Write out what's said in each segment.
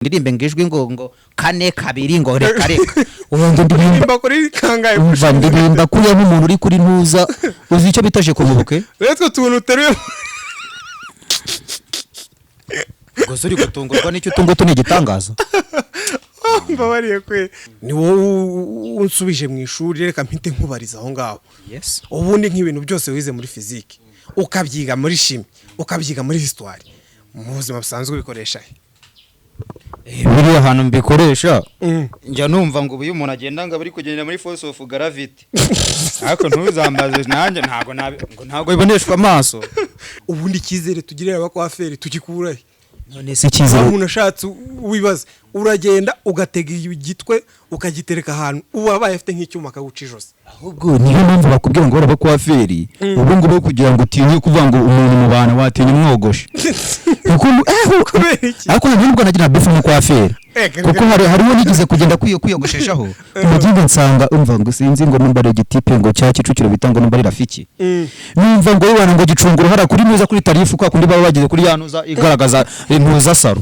ndirimbe ngijwe ngo kane kabiri ngo reka ubundi ndirimba kuri kangaye umva ndirimba kuya nk'umuntu uri kuri ntuza uzi icyo bitaje ku mubuke retwe tuntu teruye gusa uri gutungurwa n'icyo utungo ni igitangaza mbabariye kwe ni wowe unsubije mu ishuri reka mpite nkubariza aho ngaho yes ubundi nk'ibintu byose wize muri physique ukabyiga muri chimie ukabyiga muri histoire mu buzima busanzwe bikoresha biri ahantu mbikoresha njya numva ngo uyu muntu agenda ngo bari kugendera muri force of gravity ariko ntuzambaze nanjye ntago iboneshwa amaso ubundi kizere tugirira abakwaferi tukikurahe none se kizere umuntu ashatse wibaza uragenda ugatega igitwe ukagitereka ahantu ubabaye afite nk'icyuma akaguca ijosi ahubwo niyo mpamvu bakubwira ngo barabakwaferi ubu ngubu kugira ngo utinye kuvuga ngo umuntu mu bantu watinya umwogoshe ariko nubwo nagira bifu mu kwaferi kuko hariho nigize kugenda kwiyogosheshaho umuginde nsanga umva ngo sinzi ngo numba ari igitipe ngo cya Kicukiro bitango numba ari Rafiki numva ngo yibana ngo gicungura hara kuri neza kuri tarifu kwa kundi baba bagize kuri yanuza igaragaza intuza saro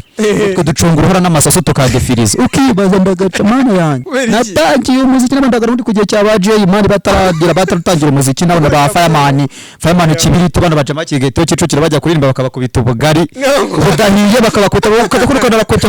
ko ducungura hara n'amasaso tukadefiriza ukibaza mbagaca mana yanjye natangiye umuziki n'abandagara muri kugiye cya baje imani bataratangira umuziki nabo ba fireman kibirito bana baje makige to Kicukiro bajya kuririmba bakabakubita ubugari budahiye bakabakuta bakakurukana bakota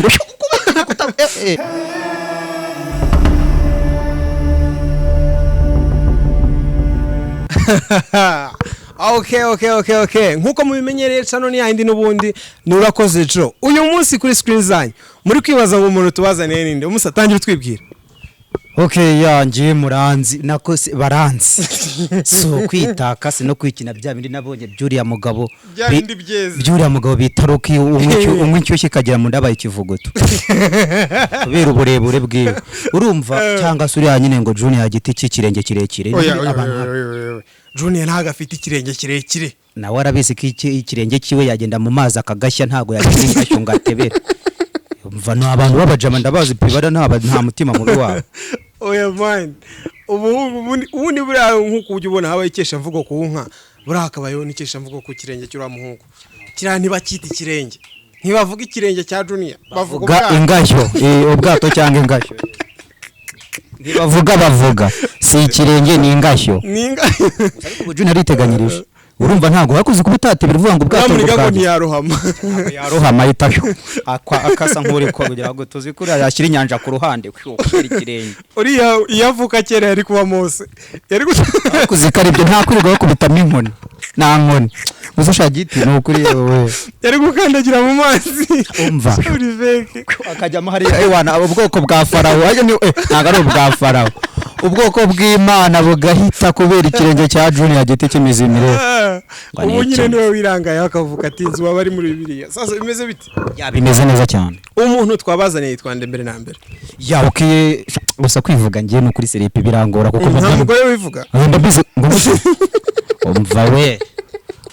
Okay. Nkuko mubimenyereye cano ni yindi nubundi nurakoze jo. Uyu munsi kuri screen zanyu muri kwibaza ngo umuntu tubazaniye ninde? Umusa tangira twibwira. Okay yanjye muranzi nako baranzi so kwitaka no kwikina bya bindi nabonye byuriya mugabo byuriya mugabo bitaruki umwicyushye kagira mu ndabaye ikivuguto kubera uburebure bwiwe urumva cyangwa suri yanyine ngo Junior giti cy'ikirenge kirekire Junior ntaga afite ikirenge kirekire nawe arabizi ko ikirenge kiwe yagenda mu mazi akagashya ntago yagiringa cyo ngatebera umva no abantu babajama ndabazi pibara nta mutima muri wabo oya man ubundi buriya nkuko ujye ubona habaye ikesha mvugo ku nka buriya akabayeho n'ikesha mvugo ku kirenge cy'ura muhungu kiriya ntibakita ikirenge ntibavuga ikirenge cya Junior bavuga ingashyo ubwato cyangwa ingashyo bavuga si ikirenge ni ingashyo ariko Junior ariteganyirije urumva ntago hakuze kubutate bivuga ngo ubwato bwaje yarohama yitashyo akasa nk'uri ko kugira ngo tuzi kuri yashyira inyanja ku ruhande kwira ikirenge uriya yavuka kera yari kuba Mose yari kuzikara ibyo nta kwirirwa kubitamo inkoni nta nkoni uzasha giti no kuri yewe yari gukandagira mu mazi umva akajyamo hari ewana ubwoko bwa Farao aje ni ntago ari ubwa Farao ubwoko bw'Imana bugahita kubera ikirenge cya Junior giti kimizimire ubu nyine niwe wirangaye akavuga ati nzu bari muri Bibiliya sasa bimeze biti bimeze neza cyane umuntu twabazaniye twande mbere na mbere ukiye gusa kwivuga ngiye no kuri seripe birangora kuko nta mugore wivuga ndabize umva we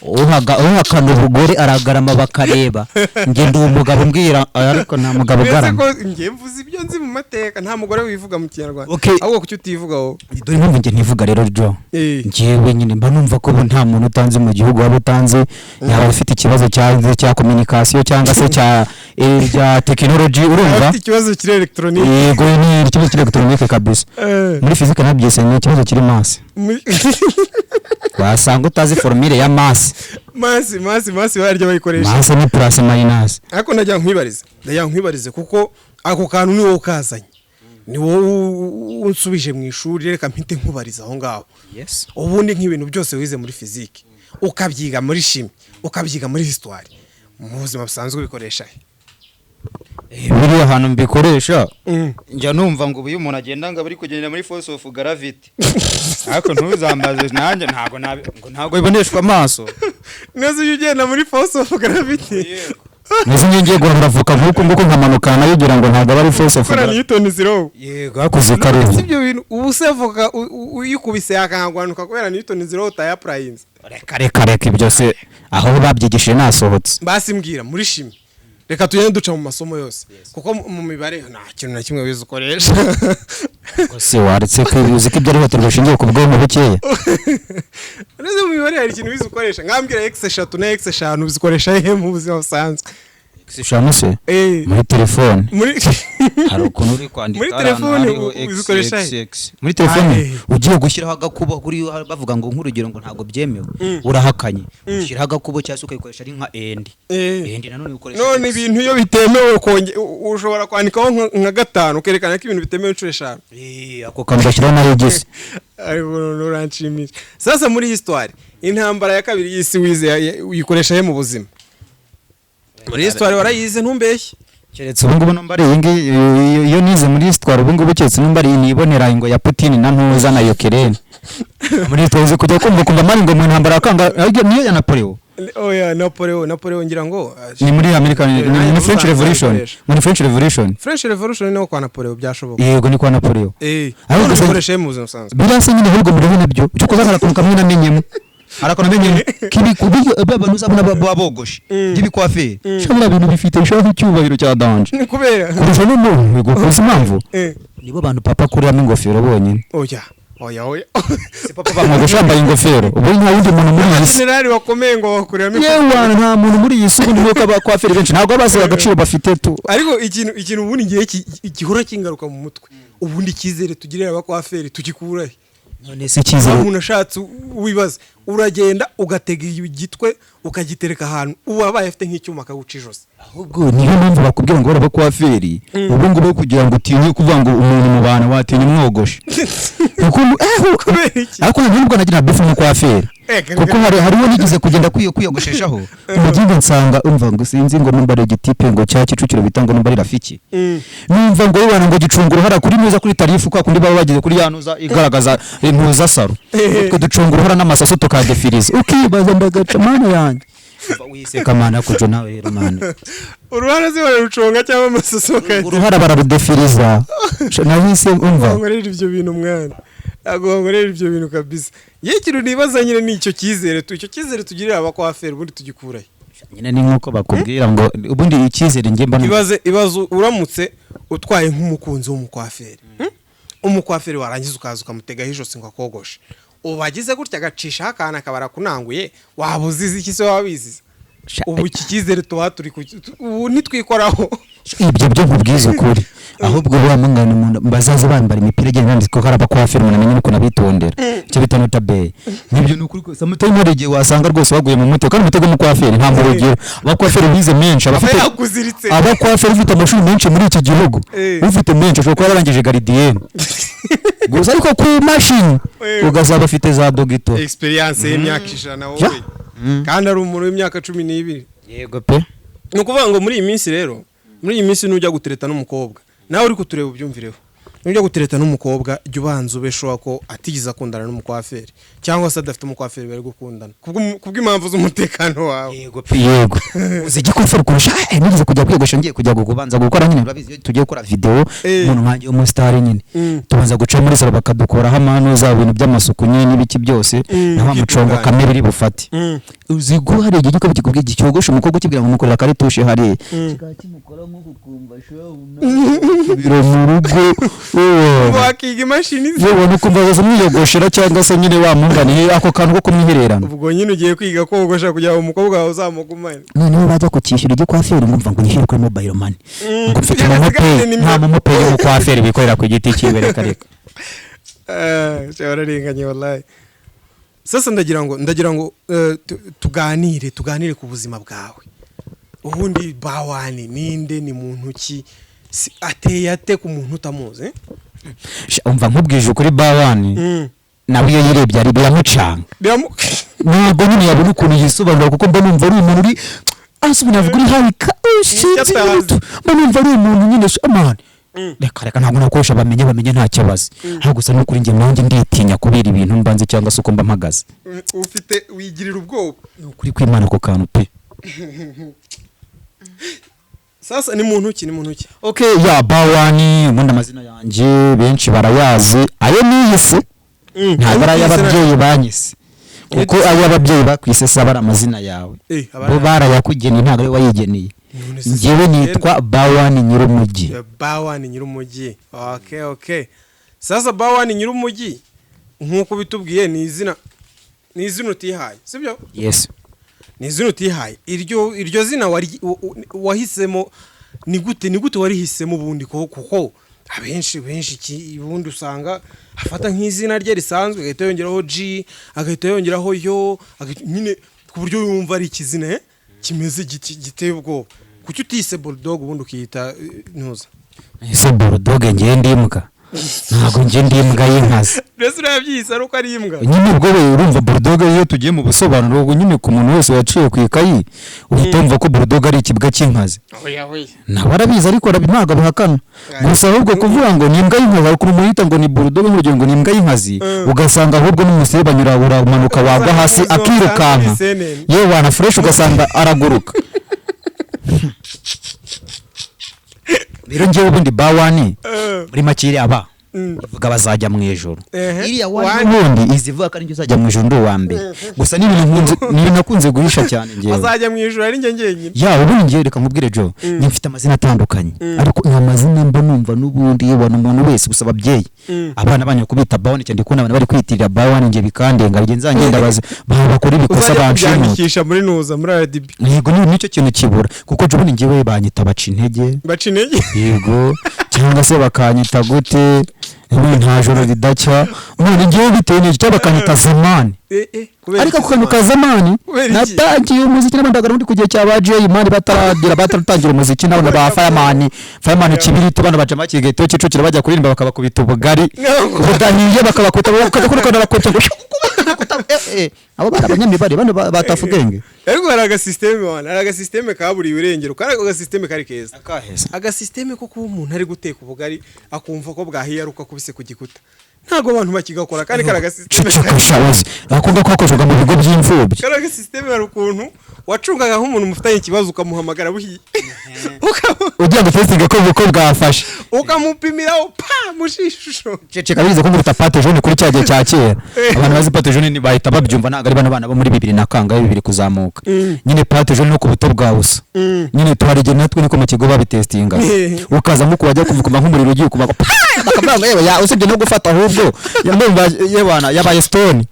uhakana ubugore aragarama bakareba ngende uwo mugabo mbwira ariko nta mugabo garama ngiye mvuze ibyo nzi mu mateka nta mugore wivuga mu Kinyarwanda ahubwo kucyo utivuga wowe dore impamvu ngiye ntivuga rero jo ngiyewe nyine mba numva ko nta muntu utanze mu gihugu waba utanze yaba ufite ikibazo cya communication cyangwa se cya technology urumva afite ikibazo kiri electronique yego ni ikibazo kiri electronique kabisa muri physique nabyise ni ikibazo kiri masse wasanga utazi formule ya masse barya bayikoresha masse ni plus minus ariko najya nkwibarize kuko ako kantu ni wowe kazanye ni wowe unsubije mu ishuri reka mpite nkubariza aho ngaho yes ubundi nk'ibintu byose wize muri physique ukabyiga muri chimie ukabyiga muri histoire mu buzima busanzwe bikoresha biri ahantu mbikoresha njya numva ngo uyu muntu agenda ngo bari kugendera muri force of gravity ariko ntuzambaze nanjye ntago iboneshwa amaso neza iyo ugenda muri force of gravity neza ngiye guharavuka nkuko nkamanuka nayigira ngo ntago bari force of gravity Newton zero yego hakuze kare sibyo bintu ubusevuka uyikubise yakangwanuka kubera Newton zero utayaplayinze reka ibyo se aho babyigishije nasohotse basi mbwira muri chimie reka tugende duca mu masomo yose kuko mu mibare nta kintu na kimwe wize ukoresha se waretse ko uzi ko ibyo ari hotel bishingiye ku bwonko bukeya neze mu mibare hari ikintu wize ukoresha ngambwira x3 na x5 bizikoresha he mu buzima busanzwe Xishano se muri telefone hari ukuntu uri kwandika muri telefone uzikoresha muri telefone ugiye gushyiraho agakubo kuri bavuga ngo nk'urugero ngo ntago byemewe urahakanye ushyiraho agakubo cyangwa ukayikoresha ari nka end nanone ukoresha none ibintu iyo bitemewe ushobora kwandikaho nka 5 ukerekana ko ibintu bitemewe inshuro 5 ako kantu gashyiraho na regisi uranshimira. Sasa muri histoire intambara ya kabiri y'isi wize uyikoresha he mu buzima? Muri histoire warayize ntumbeshye keretse ubu ngubu nombari iyo nize muri histoire ubu ngubu keretse nombari nibonera ingo ya Putin na ntuza na Ukraine muri tuzi kujya kumva mari ngo mu ntambara kanga niyo ya Napoleon. Napoleon ngira ngo ni muri America ni French Revolution. French Revolution no kwa Napoleon byashoboka. Yego ni kwa Napoleon. Aho dukoresha mu buzima busanzwe. Birasa nyine ahubwo muri nabyo cyo kuzakara kamwe namenyemo. Arakona menye kibi baba nuzabona babogoshe gibi coiffure shamura bintu bifite shaka cyubahiro cya danje ni kubera kurusha no mu gukoza impamvu nibo bantu papa kuramo ingofero bonyine oya si papa bamugosha yambaye ingofero ubu nta wundi muntu muri iyi generali wakomeye ngo bakuramo yewe nta muntu muri iyi suku nuko abakwafere benshi ntabwo bazi agaciro bafite tu ariko ikintu ubundi ngiye igihora kingaruka mu mutwe ubundi kizere tugirira abakwafere tugikurahe none se kizere umuntu ashatse wibaza uragenda ugatega igitwe ukagitereka ahantu ubabaye afite nk'icyuma akaguca ijosi ahubwo niyo mpamvu bakubwira ngo baraba kwaferi ubu ngubu kugira ngo utinye kuvuga ngo umuntu mu bantu watinye mwogoshe ariko ntabwo nagira befu mu kwaferi kuko hariho nigize kugenda kwiyogosheshaho umuginde nsanga umva ngo sinzi ngo numba regitipe ngo cya Kicukiro bitanga numba ari rafiki numva ngo yibana ngo gicungura hara kuri neza kuri tarifu kwa kundi baba bagize kuri yanuza igaragaza impuza saro twe ducungura hara n'amasaso tukadefiriza ukibaza ndagaca mana yanjye wiseka mana kujo nawe rero mana uruhara ze baruconga cyangwa amasaso kaje uruhara bararudefiriza nahise umva ngo rero ibyo bintu mwana agongorera ibyo bintu kabisa y'ikintu nibaza nyine nicyo kizere icyo kizere tugirira abakwafere ubundi tugikurahe nyine ni nkuko bakubwira ngo ubundi ikizere nge mbona ibazo uramutse utwaye nk'umukunzi w'umukwafere umukwafere warangiza ukaza ukamutegaho ijosi ngo akogoshe ubagize gutya agacisha akana kabara kunanguye wabuzize iki se wabizize ubu kizere turi ubu nitwikoraho ibyo byo nkubwiza ukuri ahubwo bamungana umuntu bazaze bambara imipira igenda yanditse ko haraba kwafira umuntu amenye uko nabitondera cyo bita notabe nibyo nukuri ko samutari ntarege wasanga rwose waguye mu mutwe kandi umutego mu kwafira nta murugero abakwafira bize menshi abafite abakwafira ufite amashuri menshi muri iki gihugu ufite menshi ashobora kuba yarangije gardienne gusa ariko ku machine ugazaba afite za dogito experience y'imyaka 100 wowe kandi ari umuntu w'imyaka 12 yego pe nukuvuga ngo muri iyi minsi rero muri iyi minsi nujya gutereta n'umukobwa nawe uri kutureba ubyumvireho nujya gutereta n'umukobwa jya ubanza ubeshowa ko atigize akundana n'umukwaferi cyangwa se adafite umukwaferi bari gukundana kubw'impamvu z'umutekano wawe yego pe yego uzijye kufura kurusha nigize kujya kwigosha ngiye kujya kubanza gukora nyine urabizi tugiye gukora video umuntu nkanjye umustar nyine tubanza guca muri salo bakadukora hamano za bintu by'amasuku nyine n'ibiki byose naho amucongo kamera iri bufate uzigo hari igihe giko bikubwiye icyogosha umukobwa ukibwira ngo mukorera kare tushe hari kigakimukora nko kukumva shauna biro mu rugo wakiga imashini yewe nuko mbaza mwiyogoshera cyangwa se nyine wamungane ako kantu ko kumwihererana ubwo nyine ugiye kwiga kogosha kugira ngo umukobwa wawe uzamugumane none bajya kukishyura igi kwa feri ngumva ngo nyishyure kuri mobile money ngo mfite momo pay nta momo pay yo kwa feri bikorera ku giti cyibere kareka cyararenganye wallahi sasa ndagira ngo tuganire ku buzima bwawe ubundi bawani ninde ni muntu ki ateye ate ku muntu utamuzi umva nkubwije ukuri bawani nawe iyo yirebye ari biramucanga ntabwo nyine yabona ukuntu yisobanura kuko mba numva ari umuntu uri asubira avuga uri harika mba numva ari umuntu nyine shamani reka ntabwo nakoresha bamenye nta kibazo aho gusa n'ukuri njye nanjye nditinya kubera ibintu mbanze cyangwa se uko mba mpagaze ufite wigirira ubwoba ukuri kwimana ko kantu pe sasa ni muntu ki okay ya bawani ubundi amazina yanjye benshi barayazi ayo niyise ntabwo ari ay'ababyeyi banyise kuko ay'ababyeyi bakwise saba ari amazina yawe bo barayakugeniye ntabwo ari wayigeneye njyewe nitwa bawani nyir'umujyi okay sasa bawani nyir'umujyi nk'uko bitubwiye ni izina utihaye sibyo yes ni izina utihaye iryo zina wahisemo ni gute warihisemo ubundi kuko abenshi ubundi usanga afata nk'izina rye risanzwe agahita yongeraho G agahita yongeraho yo nyine ku buryo yumva ari ikizina kimeze giteye ubwoba. Kuki utise Bulldog ubundi ukiyita ntuza ese Bulldog ngiye ndimbwa ntabwo ngiye ndimbwa y'inkazi mbese urabyisa nuko ari imbwa nyine ubwo we urumva Bulldog iyo tugiye mu busobanuro ubwo nyine ku muntu wese waciye ku ikayi uhita wumva ko Bulldog ari ikibwa cy'inkazi nawe arabizi ariko ntabwo bihakana gusa ahubwo kuvuga ngo ni imbwa y'inkazi ariko umuhita ngo ni Bulldog nk'urugero ngo ni imbwa y'inkazi ugasanga ahubwo n'umusire banyura uramanuka wagwa hasi akirukanka yewe wana fresh ugasanga araguruka. Rero ngiye ubundi bawani muri makiri aba ivuga bazajya mu ijoro iriya wani izivuga ko ari uzajya mu ijoro ndo wa mbere gusa ni nakunze guhisha cyane ngiye bazajya mu ijoro ari ngenyine ya ubundi ngiye reka nkubwire Jo ni mfite amazina atandukanye ariko nta mazina mba numva n'ubundi yebana umuntu wese gusa ababyeyi abana banya kubita bawani cyane ko nabana bari kwitirira bawani ngiye bikandenga bigenza ngenda baze bakora ibikosa banshimukisha muri nuza muri RDB yego nicyo kintu kibura kuko Jo ubundi ngiye banyita baca intege yego cyangwa se bakanyita gute nta joro ridacya none ngiye bitewe n'iki cyabakanyita zamani ariko kukanuka zamani natangiye umuziki n'abandagara muri kugiye cya ba Jay Imani bataratangira umuziki nabo ba Fireman kibirite bana baje makige to cicukira bajya kuririmba bakabakubita ubugari ubudahiye bakabakuta bakakurukana bakopya abo bana abanyamibare bana batafugenge ariko hari systeme kaburiwe irengero kandi aga systeme kari keza aga systeme ko kuba umuntu ari guteka ubugari akumva ko bwahiye aruka kubise ku gikuta ntago abantu bakigakora kandi karaga systeme akunda kwakoshwa mu bigo by'imfubyi karaga systeme hari ukuntu wacungaga nk'umuntu mufitanye ikibazo ukamuhamagara buhiye ugiye gutestinga ko bwafashe ukamupimiraho mushishusho cece kabize ko nguta pate jaune kuri cyagiye cya kera abantu bazi pate jaune ni bahita babyumva naga ari bana bo muri 2000 nakanga 2000 kuzamuka nyine pate jaune no ku buto bwa busa nyine twarige natwe niko mu kigo babitestinga ukaza nko kuwajya kuvuga nk'umuriro ugiye kuba bakabanga yewe ya usibye no gufata ahubwo yamumva yebana yabaye stone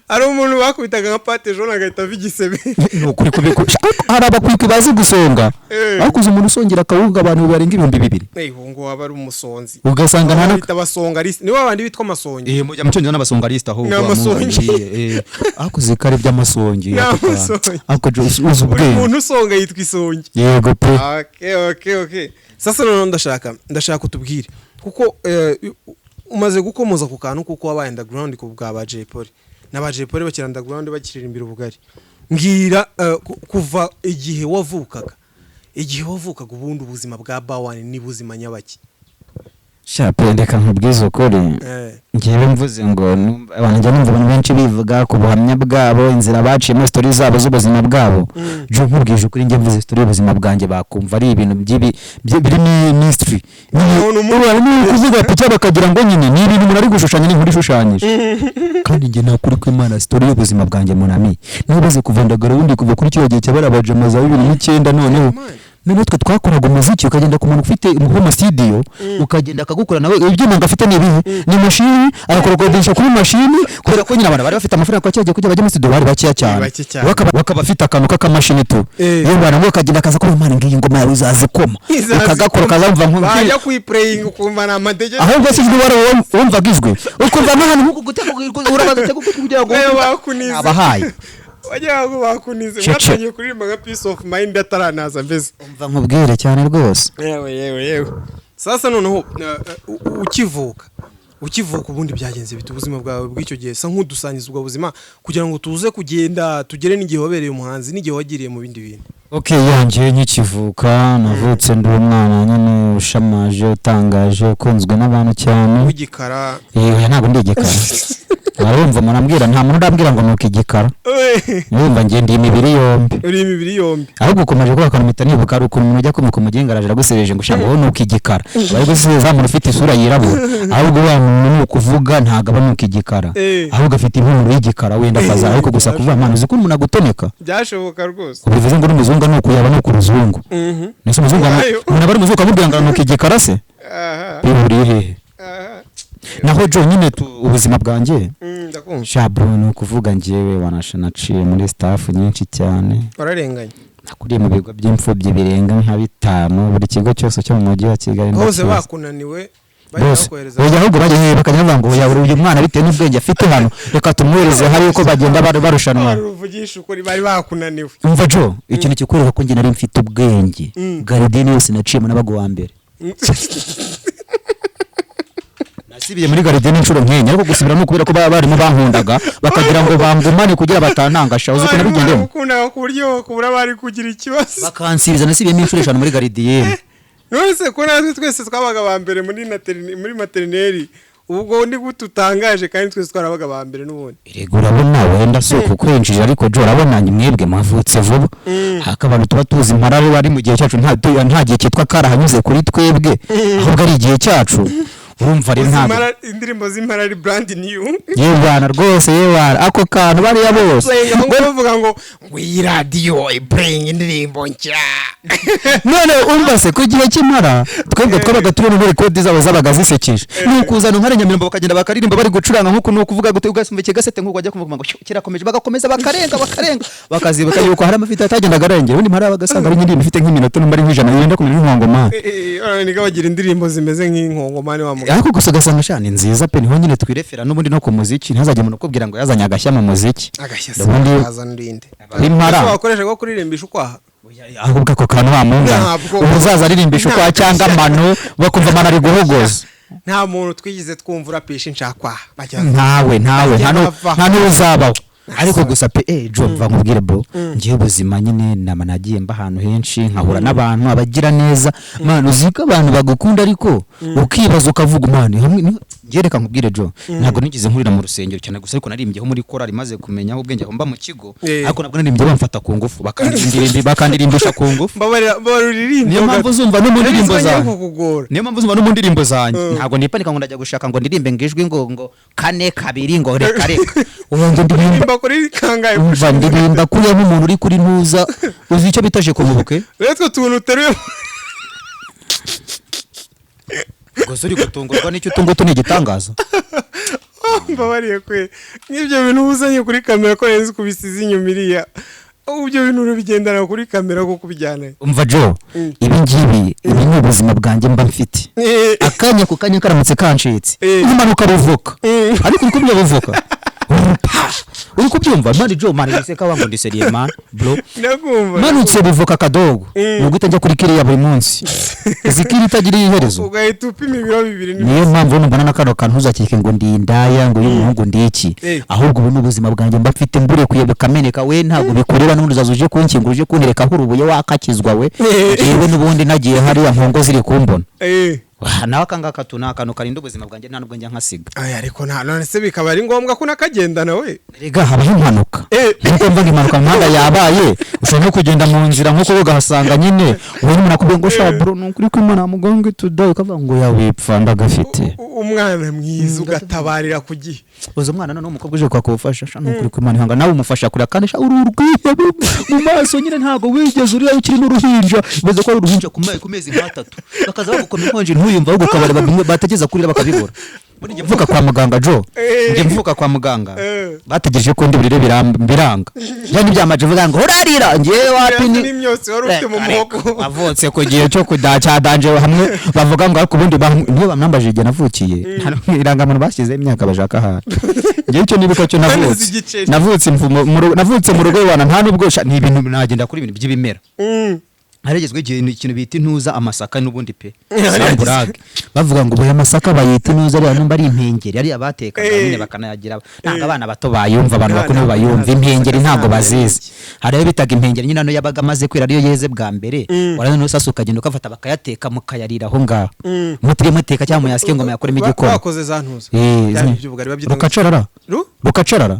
ari umuntu bakubitaga nka pate jaune agahita vigisebe nukuri kubikusha haraba kwikwibaza gusonga akuze umuntu usongera akawunga abantu barenga 2000 ngo waba ari umusonzi ugasanga nta bita basongariste ni wabandi bitwa amasongi mujya mucyonje n'abasongariste ahubwo akuze kare by'amasongi ako uzi ubwenge umuntu usonga yitwa isongi yego pe okay sasa none ndashaka utubwire kuko umaze gukomoza ku kantu kuko wabaye underground ku bwa ba Jay Polly n'aba Jay Polly bakira underground bakirira imbere ubugari mbwira kuva igihe wavukaga ubundi ubuzima bwa bawani ni buzima nyabaki ndeka nkubwiza ukuri ngiye mvuze ngo abantu njya numva abantu benshi bivuga ku buhamya bwabo inzira baciyemo story zabo z'ubuzima bwabo jo nkubwije ukuri ngiye mvuze story y'ubuzima bwanjye bakumva ari ibintu biri mystery ni kuvuga picha bakagira ngo nyine ni ibintu umuntu ari gushushanya n'inkuru ishushanyije kandi ngiye nakuri ko Imana story y'ubuzima bwanjye munami nibaze kuvandagara ubundi kuva kuri cyo gihe cyabarabaje amaza 2009 noneho natwe twakoraga umuziki ukagenda ku muntu ufite mu studio ukagenda akagukora nawe ibyuma ngafite ni machine arakorodesha kuri machine kubera ko nyina abantu bari bafite amafaranga cyagiye kujya bajya mu studio bari bakiya cyane bakaba bafite akantu k'akamashini tu iyo bana ngo kagenda kaza ko Imana ngiye ngoma yawe uzazikoma ukagakora kazamva nko bajya kuyiplaying ukumva na amadege ahubwo sijwe wari wumva gizwe ukumva n'ahantu nko gutegura urabaza kugira ngo abahaye wajya ngo bakunize mwatangiye kuririmba nka peace of mind ataranaza mbese umva nkubwire cyane rwose yewe sasa noneho ukivuka ubundi byagenze bita ubuzima bwawe bw'icyo gihe sa nk'udusangiza ubwo buzima kugira ngo tuze kugenda tugere n'igihe wabereye umuhanzi n'igihe wagiriye mu bindi bintu yanjye nkikivuka navutse ndi umwana nyine ushamaje utangaje ukunzwe n'abantu cyane w'igikara ntabwo ndi igikara arumva marambwira nta muntu ndambwira ngo nuko igikara yumva ngiye ndi imibiri yombi ahubwo ukomeje kuba akanumita nibuka ari ukuntu umuntu ujya kumika umugenga araje agusereje ngo ushaka wowe nuko igikara bari guseza umuntu ufite isura yirabura ahubwo wa muntu ni ukuvuga ntago aba nuko igikara ahubwo afite impumuro y'igikara wenda kaza ariko gusa kuvuga mpano uzi ko umuntu agutoneka byashoboka rwose ubivuze ngo n'umuzungu nuko yaba nuko uruzungu nese umuzungu umuntu abari muzungu amubwira ngo nuko igikara se bihuriye hehe naho jo nyine ubuzima bwanjye ndakumva shabro ni ukuvuga njyewe naciye muri staff nyinshi cyane bararenganye nakuriye mu bigo by'imfubyi birenga nka 5 buri kigo cyose cyo mu mujyi wa Kigali bose bakunaniwe oya ahubwo bari bakajya ngo oya uyu mwana bitewe n'ubwenge afite hano reka tumwohereze hari uko bagenda barushanwa uvugisha ukuri bari bakunaniwe umva jo ikintu kikureba ko njye nari mfite ubwenge Gardien yose naciyemo nabago wa mbere nasibiye muri Gardien inshuro nkenya ariko gusubira no kubera ko barimo bankundaga bakagira ngo bangumane kugira batantangasha uzi ko nabigendemo ukunda ku buryo kubura bari kugira ikibazo bakansibiza nasibiyemo inshuro 5 muri Gardien nose ko natwe twese twabaga ba mbere muri materineri ubwo ndi gututangaje kandi twese twarabaga ba mbere n'ubundi irego urabona wenda so kukwinjira ariko jo urabona mwebwe mwavutse vuba hakabantu tuba tuzi imparare bari mu gihe cyacu nta gihe cyitwa karahanyuze kuri twebwe ahubwo ari igihe cyacu urumva rero ntabwo indirimbo z'imparari brand new yebana rwose yebana ako kantu bari yabose bavuga ngo iyi radio bring indirimbo nshya none umva se ku gihe cy'imara twebwe twabaga tubona muri kode zabo zabaga zisekeje ni kuzana nkare nyamirimbo bakagenda bakaririmba bari gucuranga nkuko no kuvuga gute ugasumbe kigasete nkuko bajya kuvuga ngo kirakomeje bagakomeza bakarenga bakazibuka yuko hari amafite atagendaga arengera undi mara bagasanga ari nk'indi ifite nk'iminota numari nk'ijana yenda kumenya nk'ingongoma ni gabagira indirimbo zimeze nk'inkongomane wa ariko gusa gasanga shani nziza pe niho nyine twirefera n'ubundi no ku muziki ntazajye umuntu kubwira ngo yazanye agashya mu muziki ubundi azanurinde impara wakoresha ko kuririmbisha ukwaha ahubwo ako kantu wamunga uzaza aririmbisha ukwaha cyangwa mano bakumva amana ari guhogoza nta muntu twigize twumva urapisha inshakwa ntawe nta n'uzabaho ariko gusa pe jo mva nkubwire bro ngiye ubuzima nyine nagiye mba ahantu henshi nkahura n'abantu abagira neza man uziko abantu bagukunda ariko ukibaza ukavuga man hamwe ngereka nkubwire jo ntabwo nigize nkurira mu rusengero cyane gusa ariko narimbyeho muri korali maze kumenya ubwenge mba mu kigo ariko nabwo narimbye bamfata ku ngufu bakandirimbisha ku ngufu niyo mpamvu uzumva no mu ndirimbo zanjye ntabwo nipanika ngo ndajya gushaka ngo ndirimbe ngijwi ngo kane kabiri ngo reka ubanza ndirimba kuri kangaye umva ndirimba kuri umuntu uri kuri ntuza uzi icyo bitaje kumubuke retwe tuntu teruye gusa uri gutungurwa n'icyo tungutu ni igitangaza mbabariye kwe n'ibyo bintu uzanye kuri kamera ko yenze kubisiza inyumiriya ubyo bintu ubigendana kuri kamera ko kubijyana umva jo ibi ngibi ni ubuzima bwanjye mba mfite akanya ku kanya karamutse kancitse impanuka ruvuka ariko uko byo buvuka uri kubyumva mani jo mani giseka wango ndi seriye man bro manutse buvuka kadogo nuguta njya kuri kiriya buri munsi zikiri itagira iherezo ugahita upima ibiro 2 niyo mpamvu numbana nakano kantu uzakike ngo ndi indaya ngo y'umuhungu ndiki ahubwo ubu n'ubuzima bwanjye mba mfite mbure kuyebuka meneka we ntago bikorera n'undi uzazuje kunkinguruje kuntereka hurubuye wakakizwa we yewe n'ubundi nagiye hari nkongo ziri kumbona nawe akangaka tunakano karinda ubuzima bwanjye nta nubwo njya nkasiga ariko none se bikaba ari ngombwa ko nakagendana we rega habaho impanuka nkuko mvuga impanuka mpanda yabaye ushobora no kugenda mu nzira nkuko ugasanga nyine uwo umuntu akubwira ngo shabro nukuri ko imana mugongo tudaye ukavuga ngo yawipfa ndagafite umwana mwiza ugatabarira ku gihe uzo umwana none umukobwa uje kwakufasha nukuri ko imana ihanga nawe umufasha kuri kandi ururwiye mu maso nyine ntago wigeze uri ukiri n'uruhinja bibaze ko ari uruhinja ku mezi 3 bakaza bagukomera inkonje yumva ahubwo kabari bategeza kurira bakabibura muri nge mvuka kwa muganga jo nge mvuka kwa muganga bategereje ko ndi burire biranga yani byamaje vuga ngo urarira nge wapi ni imyose wari ufite mu moko avutse ku gihe cyo kudaca danje hamwe bavuga ngo ariko ubundi niyo bamwambaje igihe navukiye irangamuntu bashyize imyaka bashaka ha nge cyo nibuka cyo navutse mu rugo rwana nta nubwo ni ibintu nagenda kuri ibintu by'ibimera harigezwe ikintu bita intuza amasaka n'ubundi pe samburage bavuga ngo boya amasaka bayita intuza ari numba ari impengeri ari abateka nyine bakanayagira nanga abana bato bayumva abantu bakuru bayumva impengeri ntago bazizi hariyo bitaga impengeri nyine no yabaga maze kwira ariyo yeze bwa mbere warano no sasuka genda ukafata bakayateka mukayarira aho ngaho mutire muteka cyangwa muyasike ngo muyakoremo igikoma bakoze za ntuza rukacarara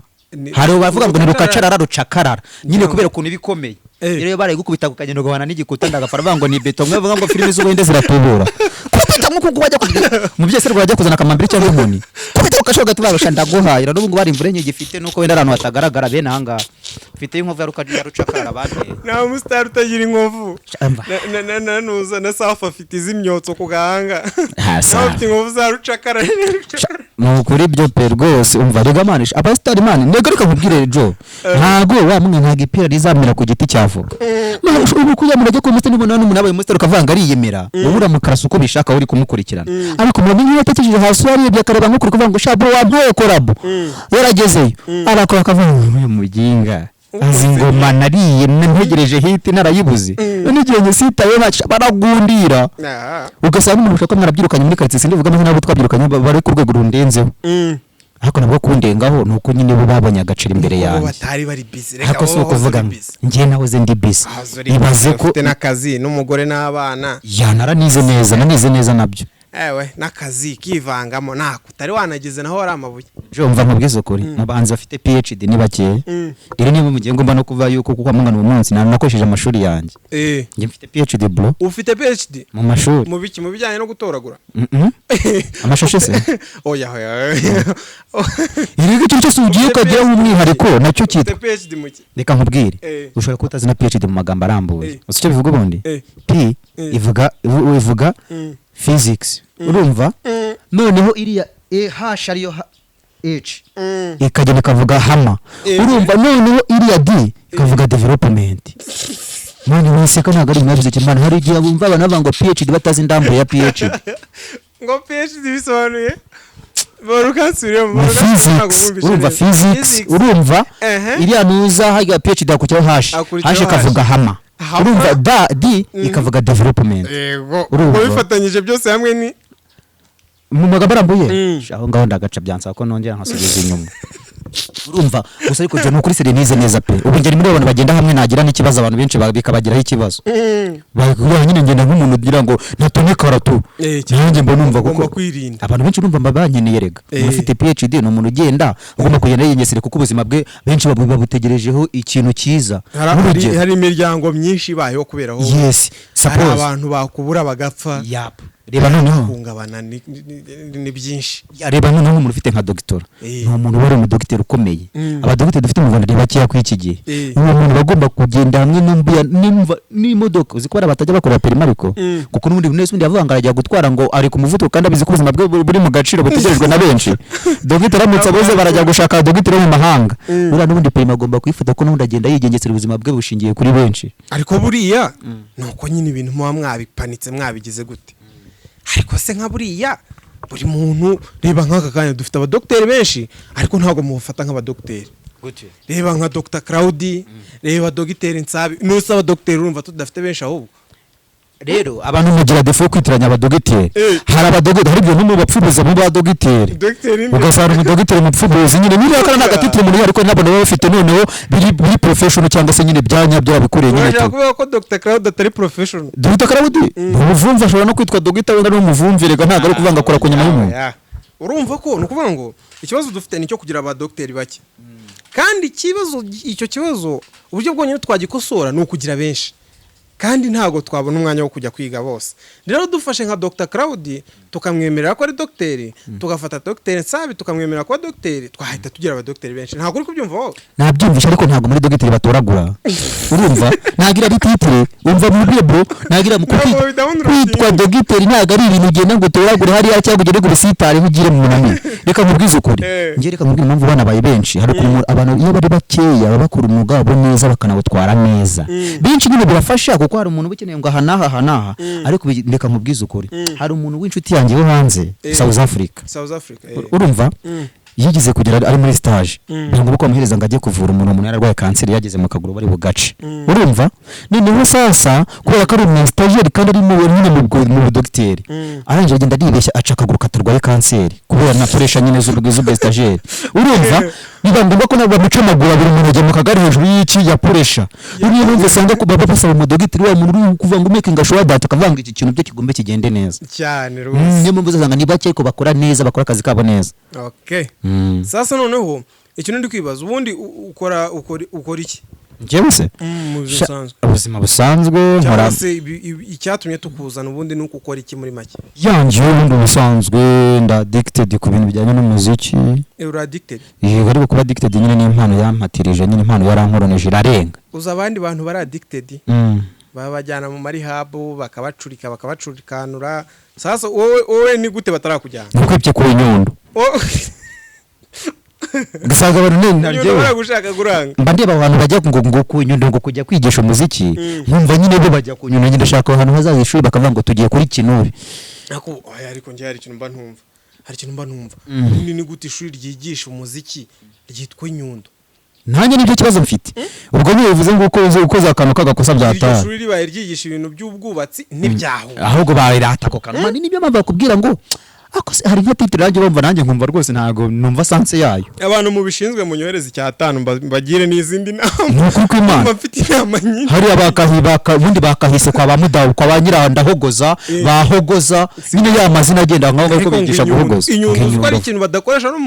hari bavuga ngo ni rukacarara rucakarara nyine kubera ukuntu bikomeye rero baraye gukubita kukagenda guhana n'igikuta ndagafara bavuga ngo ni beto mwe bavuga ngo filime z'ubuhinde ziratubura kubita nkuko wajya kugira mu byese rwajya kuzana kamambiri cyangwa inkoni kubita ukashoga tubarusha ndaguhayira n'ubwo bari imvure nke gifite nuko wenda abantu batagaragara bene ahanga mfite inkovu ya rucakara abandi nta musitari utagira inkovu nuza na safa afite iz'imyotso ku gahanga nawe ufite inkovu za rucakara ni ukuri byo pe rwose umva rega manisha abasitari mani ntego reka nkubwire jo ntago wamwe ntago ipira rizamera ku giti cyavuga ubu kuyamura ajya ku musitari nibona n'umuntu abaye umusitari ukavanga ariyemera wowe uramukarasa uko bishaka uri kumukurikirana ariko mumenye iyo yatekereje hasi yarebye akareba nk'ukuri kuvuga ngo shabro wampaye korabo yaragezeyo arakora akavanga uyu muginga azi ngoma nariye ntegereje hiti narayibuze none igihe nyisitaye baragundira ugasanga umuntu ushaka mwarabyirukanye muri quartier sindivuga amazina y'abo twabyirukanye bari ku rwego rundenzeho ariko nabwo kundengaho nuko nyine bo babonye agaciro imbere yanjye batari bari busy ariko so kuvuga ngiye nahoze ndi busy ibaze ko n'akazi n'umugore n'abana yanaranize neza nabyo ewe n'akazi kivangamo nako utari wanagize naho ari amabuye jo mva mubwizo kuri nabanze bafite PhD ni bake rero niba mugiye ngomba no kuva yuko kuko amwana mu munsi nakoresheje amashuri yanjye ngiye mfite PhD bro ufite PhD mu mashuri mu biki mu bijyanye no gutoragura amashashe se oya iri gice cyose ugiye ukagira umwihariko nacyo cyitwa PhD mu ki reka nkubwire ushobora kutazi na PhD mu magambo arambuye icyo bivuga ubundi P ivuga physics urumva noneho iriya H ariyo H ikagenda kavuga hama urumva noneho iriya D ikavuga development mani waseka ntago ari mwabize cyane hari igihe bumva abana banga PhD batazi indambo ya PhD ngo PhD bisobanuye urumva physics urumva iriya nuza haga PhD akujyaho H kavuga hama urumva D ikavuga development urumva bifatanyije byose hamwe ni mu magambo arambuye aho ngaho ndagaca byansaba ko nongera nkasubiza inyuma urumva gusa ariko je no kuri serenize neza pe ubu ngeri muri abantu bagenda hamwe nagira n'ikibazo abantu benshi bikabagiraho ikibazo bakubwira nyine ngenda nk'umuntu ugira ngo natone karatu nanjye mba numva kuko abantu benshi urumva babanyeneye rega ufite PhD no umuntu ugenda ugomba kugenda yinyesere kuko ubuzima bwe benshi babutegerejeho ikintu cyiza hari imiryango myinshi bayeho kubera aho yes suppose abantu bakubura bagapfa reba noneho kungabana ni byinshi reba noneho umuntu ufite nka doctor ni umuntu wari mu doctor ukomeye abadogiteri dufite mu Rwanda bakiya kwiki gihe uwo muntu bagomba kugenda hamwe n'imodoka uzi ko batajya bakora perimariko kuko n'ubundi wese undi yavuga ngo arajya gutwara ngo ari ku muvuduko kandi abizi ko ubuzima bwe buri mu gaciro butegerejwe na benshi doctor aramutse aboze barajya gushaka doctor mu mahanga ura n'ubundi perima agomba kwifata ko n'undi agenda yigengesera ubuzima bwe bushingiye kuri benshi ariko buriya nuko nyine ibintu muba mwabipanitse mwabigize gute ariko se nka buriya buri muntu reba nk'aka kanya dufite abadokiteri benshi ariko ntabwo mufata nk'abadokiteri reba nka Dr Claudi reba Dr Nsabi n'usaba abadokiteri urumva tudafite benshi ahubwo rero abantu mugira defo kwitiranya abadogiteri hari abadogiteri hari byo mu bapfubuza mu badogiteri ugasanga umudogiteri mupfubuza nyine niba kana nagatitire muri ariko nabo bafite noneho biri professional cyangwa se nyine byanya byabikoreye nyine to kuvuga ko Dr Claude atari professional Dr Claude umuvumva ashobora no kwitwa dogiteri wenda n'umuvumvirega ntago ari kuvanga akora kunyuma y'umuntu urumva ko nukuvuga ngo ikibazo dufite nicyo kugira abadogiteri bake kandi icyo kibazo uburyo bwonyine twagikosora ni ukugira benshi kandi ntago twabona umwanya wo kujya kwiga bose rero dufashe nka Dr Claudi tukamwemerera ko ari docteur tugafata Dr Nsabi tukamwemerera ko ari docteur twahita tugira abadocteur benshi ntago uri kubyumva wowe nabyumvisha ariko ntago muri docteur batoragura urumva nagira ari titre umva muri bro nagira mu kwitwa docteur ntago ari ibintu ugenda ngo toragure hari cyangwa ugere gure sitare ugire mu munani reka mubwize ukuri ngiye reka mubwire impamvu bana baye benshi hari abantu iyo bari bakeya babakora umwuga wabo neza bakanawutwara neza benshi nyine birafasha kuko hari umuntu ukeneye ngo hanaha ariko ndeka mubwize ukuri hari umuntu w'inshuti yanjye wo hanze South Africa urumva yigize kugera ari muri stage ngo bamuhereza ngo ajye kuvura umuntu yararwaye kanseri yageze mu kaguru bari bugace urumva noneho sasa kubera ko ari umu stagiaire kandi ari mu nyine mu docteur aranje agenda dibeshya aca akaguru katarwaye kanseri kubera na pressure nyine z'ubwe stagiaire urumva nibandimba ko nabo bamuca amaguru abiri mu rujya mu kagari hejuru y'iki ya pressure niyo numva sanga ko baba basaba mu docteur wa muntu kuva ngo making sure that akavanga iki kintu byo kigombe kigende neza cyane rwose niyo mpamvu uzasanga ni bake ko bakora neza bakora akazi kabo neza okay sasa noneho ikintu ndi kwibaza ubundi ukora iki njyewe se ubuzima busanzwe nkora icyatumye tukuzana ubundi nuko ukora iki muri make yanjye ubundi busanzwe nda addicted ku bintu bijyanye n'umuziki uri addicted yego ariko kuba addicted nyine ni impano yampatirije nyine impano yarankoronije irarenga uza abandi bantu bari addicted babajyana mu marihabu bakabacurikanura sasa wowe ni gute batarakujyana nukwibye ku Nyundo gasaga abantu naryo baragushaka guranga mba ndeba abantu bajya ngo ku Nyundo ngo kujya kwigisha umuziki nkumva nyine bo bajya ku Nyundo nyine ndashaka ahantu hazaza ishuri bakavuga ngo tugiye kuri Kinuri ariko njye hari ikintu mba ntumva ni gute ishuri ryigisha umuziki ryitwa Nyundo nanjye nibyo kibazo mfite ubwo bivuze ngo ukoze akantu kagakosa byataha ishuri ribaye ryigisha ibintu by'ubwubatsi n'ibyaho ahubwo bayirata ko kanuma nibyo mpamvu bakubwira ngo akose hari nka titre ranjye bumva nanjye nkumva rwose ntago numva sanse yayo abantu mu bishinzwe munyohereza cyatanu bagire n'izindi nama nuko kw'Imana bafite inama nyinshi hari abakahibaka ubundi bakahise kwa bamudawu kwa banyira ndahogoza bahogoza nyine ya mazina agenda nkaho ko bigisha guhogoza inyundo ari ikintu badakoresha no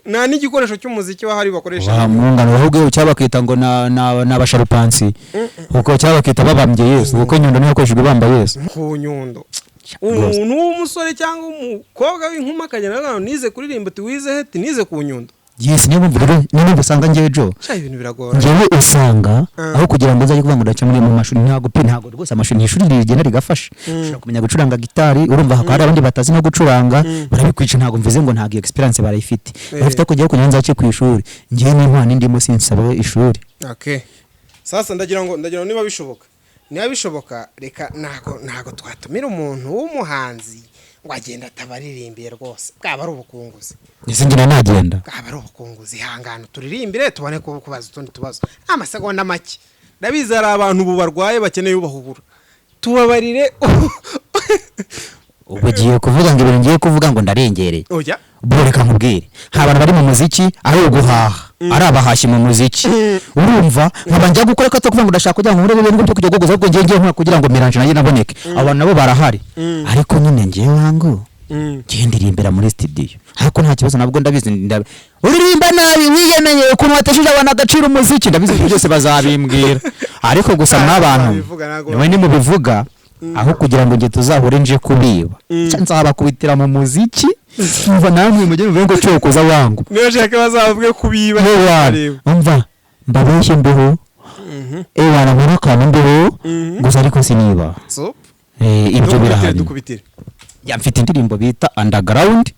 nta n'igikoresho cy'umuziki wahari bakoresha mwungano ahubwo cyabakita ngo n'abasharupansi uko cyabakita babambye Yesu uko Nyundo niyo akoreshejwe bamba Yesu ku Nyundo umuntu w'umusore cyangwa umukobwa w'inkuma akagenda nize kuririmba ati wize heti nize ku Nyundo yes niyo mpamvu rero niyo usanga ngewe jo ibintu biragora ngewe usanga aho kugira ngo nzaje kuvuga ngo ndaca muri mu mashuri ntago rwose amashuri n'ishuri rigenda rigafasha ushaka kumenya gucuranga gitari urumva hari abandi batazi no gucuranga barabikwica ntago mvuze ngo ntago experience barayifite bafite kujya kugira nzace ku ishuri ngewe n'impano ndimo sinsaba ishuri okay sasa ndagira ngo niba bishoboka reka ntago twatumira umuntu w'umuhanzi ngo agenda atabaririmbiye rwose bwaba ari ubukunguzi nisingira nagenda bwaba ari ubukunguzi ihangano turirimbire tubone kubaza utundi tubazo amasegonda make ndabizi hari abantu ubu barwaye bakeneye ubahugura tubabarire ubugiye kuvuga ngo ibintu ngiye kuvuga ngo ndarengereye oya boreka nkubwire abantu bari mu muziki ari uguhaha ari abahashyi mu muziki urumva nkabanje gukora kato kuvuga ngo ndashaka kujya mu buryo bwo kujya gugoza ahubwo ngiye nkora kugira ngo miranje nayo naboneke abantu nabo barahari ariko nyine ngiye wangu gendirimbera muri studio ariko nta kibazo nabwo ndabizi uririmba nabi wiyemeye ukuntu wateshije abantu agaciro umuziki ndabizi byose bazabimbwira ariko gusa n'abantu niwe ni mu bivuga aho kugira ngo nge tuzahure nje kubiba nzaba kubitira mu muziki umva namwe mujye muvuga ngo cyokoza wangu niyo shaka bazavuge kubiba umva mbabeshye mbeho wana murakana mbeho gusa ariko siniba ibyo birahari ya mfite indirimbo bita underground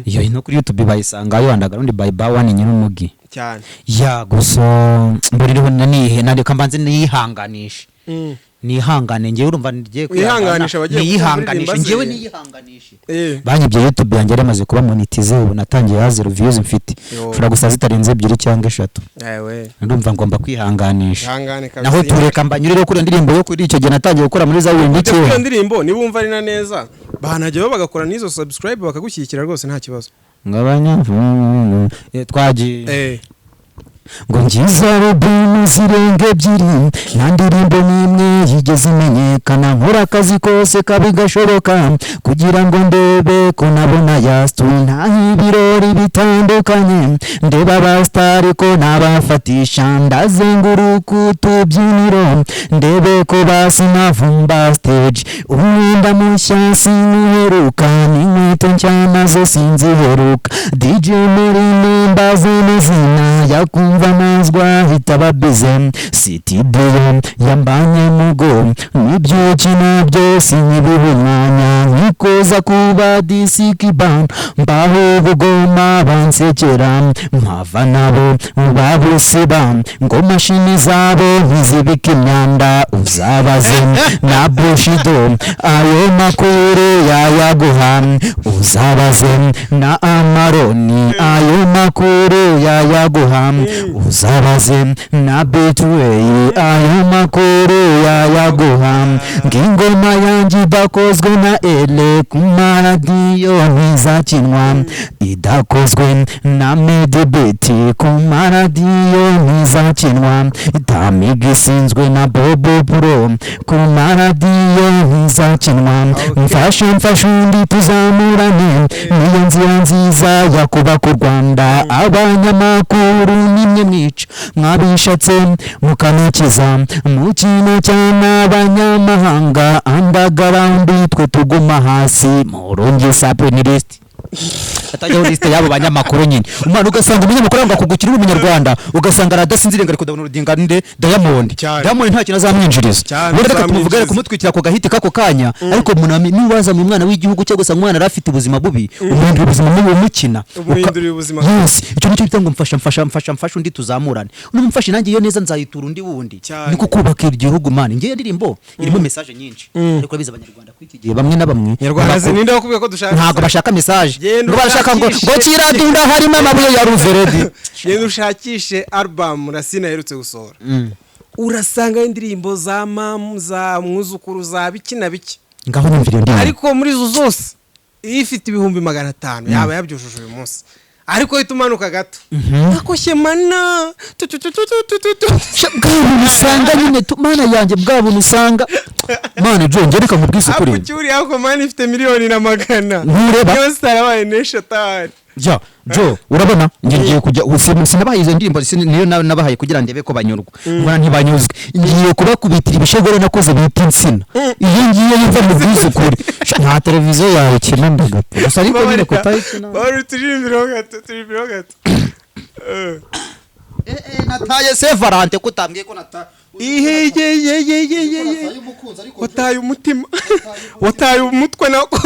iyo ino kuri YouTube bayisangayo underground by Bawan Nyirumugi cyane ya gusa mburiho nandika mbanze nihanganisha nihangane ngewe urumva ngiye kwihanganisha niyihanganisha ngewe niyihanganisha banyibye YouTube yanjye yaramaze kuba monetize ubu natangiye ya 0 views mfite ushobora gusa zitarenze 2 cyangwa 3 ndumva ngomba kwihanganisha naho tureka mbanyurire kuri indirimbo yo kuri icyo gihe natangiye gukora muri za windi cyo iyo ndirimbo niba umva ari na neza bahanajyeho bagakora n'izo subscribe bakagushyigikira rwose nta kibazo ngabanya twagiye ngo ngiza robini zirenga ebyiri nta ndirimbo n'imwe yigeze imenyekana nkora akazi kose kabi gashoboka kugira ngo ndebe ko nabona yasituye ntaho ibirori bitandukanye ndeba abasitari ko nabafatisha ndazenguruka utubyiniro ndebe ko basinavumba stage umwenda mushya sinuheruka n'inkweto nshya nazo sinziheruka DJ muri nimbazi n'izina yakumva amazwa hitaba bize sitidiyo yambanye mugo n'ibyukina byose nk'ibihumanya nkikoza kuba disiki ban mbaho ubugoma bansekera mpava nabo babusiba ngo mashini zabo ntizibike imyanda uzabaze na bushido ayo makuru yayaguha uzabaze na amaroni ayo makuru yayaguha uzabaze na Betway ayo makuru yayaguha ngingoma yanjye idakozwe na ele ku maradiyo ntizakinwa idakozwe na medibeti ku maradiyo ntizakinwa itamiga isinzwe na bobo pro ku maradiyo ntizakinwa mfashe undi tuzamurane niyo nzira nziza yakubaka u Rwanda abanyamakuru nimwe mwica mwabishatse mukanikiza mu kintu cyane abanyamahanga underground twe tuguma hasi muronge saprenirist atajyaho liste yabo banyamakuru nyine umwana ugasanga umunyamakuru ngo akugukira umunyarwanda ugasanga aradasinzire ngo ariko downloadinga nde Diamond nta kintu azamwinjiriza bure reka tumuvuga kumutwikira ko gahiti kako kanya ariko munami niwaza mu mwana w'igihugu cyo gusa umwana arafite ubuzima bubi umuhindura ubuzima mu mukina umuhindura ubuzima yes icyo nicyo bitanga mfasha undi tuzamurane unumfashe nanjye iyo neza nzayitura undi wundi niko kubaka igihugu man ngiye ndirimbo irimo message nyinshi ariko biza abanyarwanda kwiki gihe bamwe na bamwe nyarwanda ninde wakubwiye ko dushaka ntago bashaka message ngo bashaka ngo kiradunda harimo amabuye ya ruveredi yego ushakishe album Rasina herutse gusohora urasanga indirimbo za mamu za mwuzukuru za bikina biki ngaho nyumvira ndirimbo ariko muri zo zose ifite ibihumbi 500 yaba yabyujuje uyu munsi ariko itumanuka gato akoshye mana bwabo usanga nyine mana yanjye bwabo usanga mana jo ngereka mu bwisukuri abucyuri ako mana ifite miliyoni na 100 ntureba yose tarabaye neshatari ja jo urabona ngiye kujya sinabaye izo ndirimbo niyo nabahaye kugira ndebe ko banyurwa mbona ntibanyuzwe ngiye kubakubitira ibishegore nakoze bita insina iyo ngiye yumva mu bwisukuri nta televiziyo yawe kinanda gato gusa ariko nyine kutayikina bari turimbiro gato nataye Sevarante kutambwiye ko nata wataye umutima wataye umutwe nako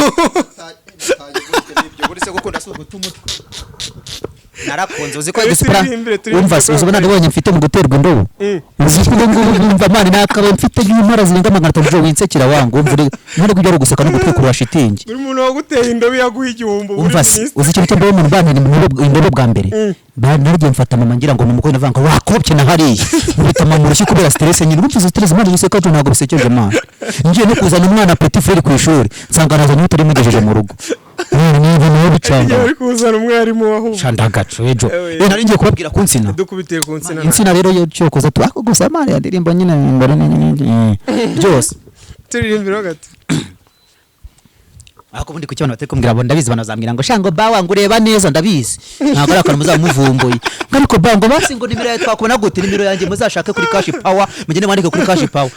narakunze uzi ko igisipra umva uzobona ndabonye mfite mu guterwa indobo uzi ko ngumva mani nakaba mfite nk'impara zirenga 500 jo winsekira wangu umvure ntari kujya guseka no gutwekura shitingi buri muntu waguteye indobo yaguha igihumbo umva uzi cyo cyo mu bana ni indobo bwa mbere narigiye mfata mama ngira ngo numukwe navanga wakopye na hariya bitama mu rushyi kubera stress nyine urumva stress manje yiseka cyo ntago bisekeje mwana ngiye no kuzana umwana petit frère ku ishuri nsanga nazo n'utari mugejeje mu rugo niba bicanga ari kuzana umwarimu waho chandagaco ejo nari ngiye kubabwira ku nsina dukubitiye ku nsina insina rero yo cyokoza tu ako gusa mari ya ndirimbo nyine mbere byose turirimbiro gato ako bundi ku cyano batekumbwira abo ndabizi banazambwira ngo shango bawa ngureba neza ndabizi ntago ari akantu muzamuvumbuye ariko bango basi ngo nimero yawe twakubona gute nimero yanjye muzashake kuri cash power mugende mwandike kuri cash power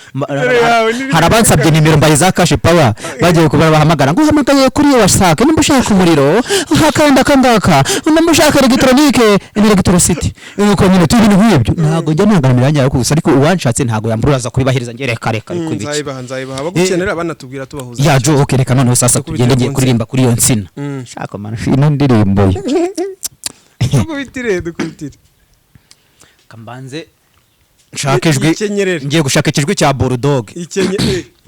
harabansabye nimero mbaye za cash power bagiye kubara bahamagara ngo hamagaye kuri yo wasake nimba ushaka umuriro hakanda kangaka nimba ushaka electronique electricity nuko nyine tubintu nk'ibyo ntago njya ntangamira yanjye yakusa ariko uwanshatse ntago yamburaza kuri bahiriza ngereka reka ariko ibiki nzayibaha bagukenera banatubwira tubahuza ya jo okay reka none sasa ngiye kuririmba kuri iyo nsina shaka mana ino ndirimbo dukubitire kambanze nshakejwe ngiye gushakejwe cya Bulldog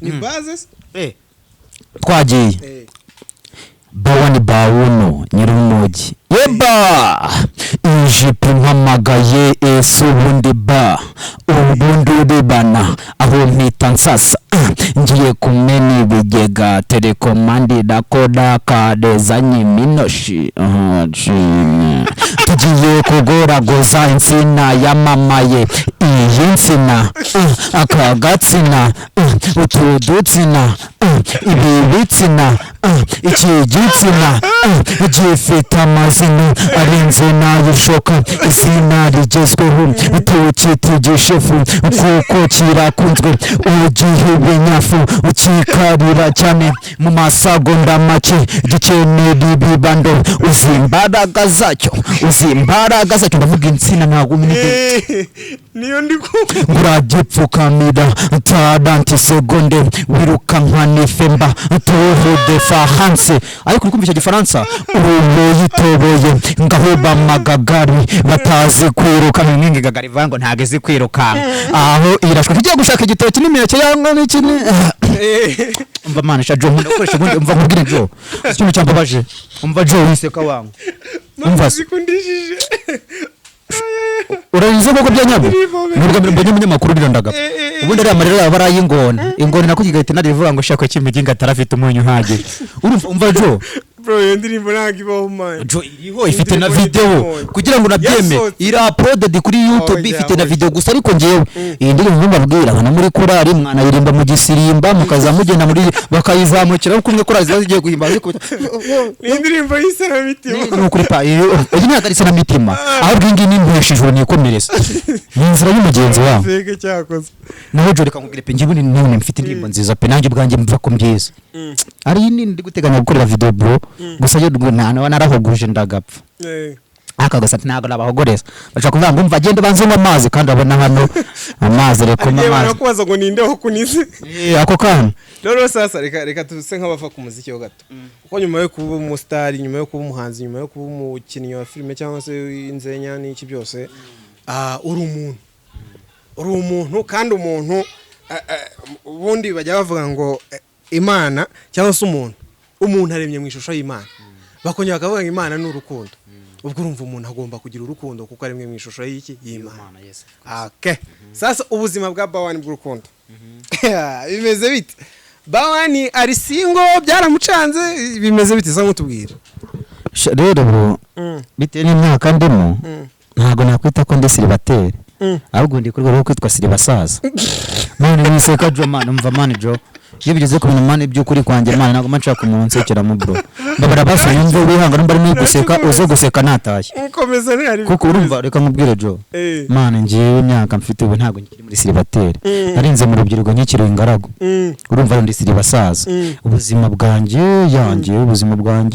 ni base twagiye bawani bawuno nyirumugi yeba ijipo mpamagaye ubundi ba ubundi uribana aho mpita nsasa ngiye kumena ibigega telekomandi dakoda kadezanye minoshi tugiye kugoragoza insina yamamaye iyi nsina aka gatsina utu dutsina ibi bitsina iki gitsina gifite amazina arenze n'ay'ishoka izina rigezweho tukitigishefu kuko kirakunzwe ugihe ibinyafu ukikarira cyane mu masagonda make gikenera ibibando uzimbaraga zacyo ndavuga insina ntabwo niyo ndikumva nguragipfukamira tadanti segonde wiruka nka nifemba tuvu de France ariko urikumvisha gifaransa ubu yitoboye ngaho bamagagari batazi kwiruka n'inkingi gagari vango ntageze kwiruka aho irashwe kigiye gushaka igitoki n'imineke yango n'ikini umva mana sha jo mukoresha ubundi umva nkubwire jo ikintu cyambabaje umva jo wiseka wangu umva sikundishije urabizi koko bya nyabo nubwo mbonye umunyamakuru rirandagapfa ubundi ari amarira yaba arayingona ingona nakugiga iti narivuga ngo shaka kimijinga tarafite umunyu hagije umva Jo bro iyo ndirimbo ntabwo ibaho man Jo iriho ifite na video kugira ngo nabyeme iri uploaded kuri YouTube ifite na video gusa ariko ngewe iyi ndirimbo mbabwira hano muri korari mwana yirimba mu gisirimba mukaza mugenda muri bakayizamukira kumwe korari zigiye guhimba ariko indirimbo y'isanamitima ni ukuri pa iyi ntabwo ari isanamitima ahubwo iyi ngiyi ni impeshejuru nikomereza ni inzira y'umugenzi wawe feke cyakoze naho Jo reka nkubwire pe ngiye none mfite indirimbo nziza pe nanjye ubwanjye mva ko mbyiza ari nini ndi guteganya gukorera video bro gusa yo narahoguje ndagapfa aka gasati ntago nabahogoreza bashaka kuvuga ngo umva agende banzemo amazi kandi abona hano amazi reko amazi barakubaza ngo ninde ho kunize ako kana rero sasa reka tuse nk'abava ku muziki ho gato kuko nyuma yo kuba umustar nyuma yo kuba umuhanzi nyuma yo kuba umukinnyi wa filime cyangwa se inzenya n'iki byose uri umuntu kandi umuntu ubundi bajya bavuga ngo Imana cyangwa se umuntu aremye mu ishusho y'Imana bakongera bakavuga ngo Imana ni urukundo ubwo urumva umuntu agomba kugira urukundo kuko aremwe mu ishusho y'iki y'Imana okay sasa ubuzima bwa Bawani bw'urukundo bimeze bite Bawani ari single byaramucanze bimeze bite sa nkutubwira rero bro bite n'imyaka ndimo ntago nakwita ko ndi silibateri ahubwo ndi kurwo rwo kwitwa silibasaza none niseka Jo man umva man Jo iyo bigeze ku bintu mane by'ukuri kwanjye Imana ntabwo manshaka umuntu nsekera mu bro babara basa yumve wihanga mbari no guseka uzo guseka natashye ukomeza ntari kuko urumva reka nkubwire Jo Mana ngiye imyaka mfite ubu ntabwo nkiri muri silibateri narinze mu rubyiruko nkikiri ingaragu urumva ndi silibasaza ubuzima bwanjye